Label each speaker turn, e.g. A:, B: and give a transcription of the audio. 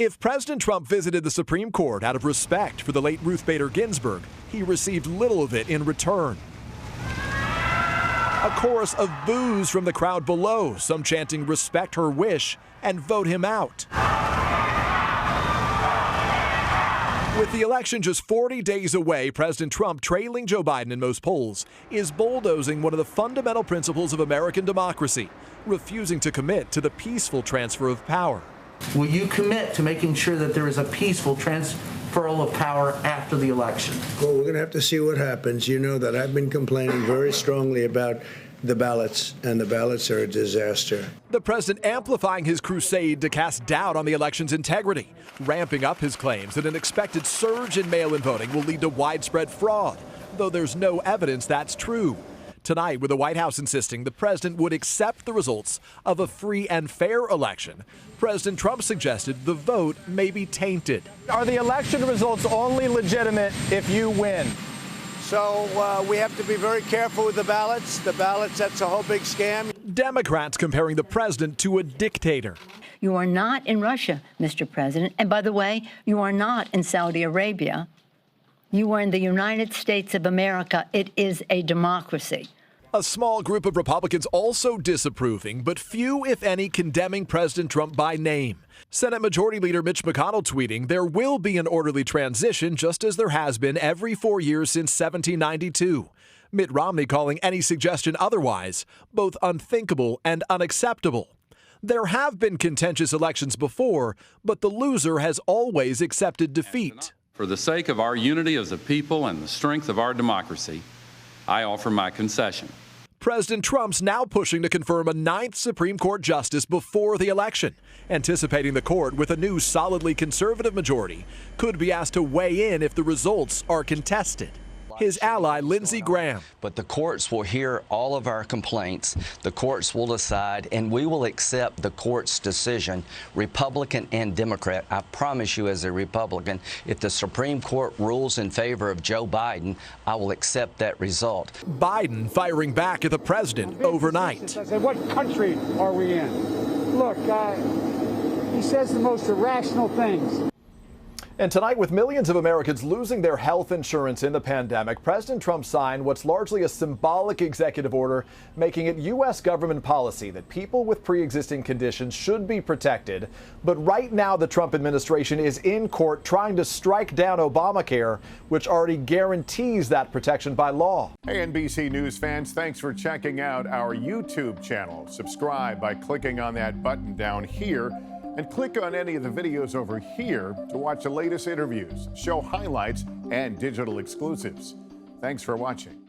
A: If President Trump visited the Supreme Court out of respect for the late Ruth Bader Ginsburg, he received little of it in return. A chorus of boos from the crowd below, some chanting "respect her wish" and "vote him out." With the election just 40 days away, President Trump, trailing Joe Biden in most polls, is bulldozing one of the fundamental principles of American democracy, refusing to commit to the peaceful transfer of power.
B: Will you commit to making sure that there is a peaceful transferal of power after the election?
C: Well, we're going to have to see what happens. You know that I've been complaining very strongly about the ballots, and the ballots are a disaster.
A: The president amplifying his crusade to cast doubt on the election's integrity, ramping up his claims that an expected surge in mail-in voting will lead to widespread fraud, though there's no evidence that's true. Tonight, with the White House insisting the president would accept the results of a free and fair election, President Trump suggested the vote may be tainted.
D: Are the election results only legitimate if you win?
E: So we have to be very careful with the ballots. The ballots, that's a whole big scam.
A: Democrats comparing the president to a dictator.
F: You are not in Russia, Mr. President. And by the way, you are not in Saudi Arabia. You are in the United States of America. It is a democracy.
A: A small group of Republicans also disapproving, but few, if any, condemning President Trump by name. Senate Majority Leader Mitch McConnell tweeting, "There will be an orderly transition, just as there has been every 4 years since 1792. Mitt Romney calling any suggestion otherwise both unthinkable and unacceptable. There have been contentious elections before, but the loser has always accepted defeat.
G: For the sake of our unity as a people and the strength of our democracy, I offer my concession."
A: President Trump's now pushing to confirm a 9th Supreme Court justice before the election, anticipating the court, with a new solidly conservative majority, could be asked to weigh in if the results are contested. His ally, Lindsey Graham.
H: But the courts will hear all of our complaints. The courts will decide, and we will accept the court's decision, Republican and Democrat. I promise you, as a Republican, if the Supreme Court rules in favor of Joe Biden, I will accept that result.
A: Biden firing back at the president overnight.
I: I said, what country are we in? Look, he says the most irrational things.
D: And tonight, with millions of Americans losing their health insurance in the pandemic, President Trump signed what's largely a symbolic executive order making it U.S. government policy that people with pre-existing conditions should be protected. But right now, the Trump administration is in court trying to strike down Obamacare, which already guarantees that protection by law.
J: Hey, NBC News fans, thanks for checking out our YouTube channel. Subscribe by clicking on that button down here, and click on any of the videos over here to watch the latest interviews, show highlights, and digital exclusives. Thanks for watching.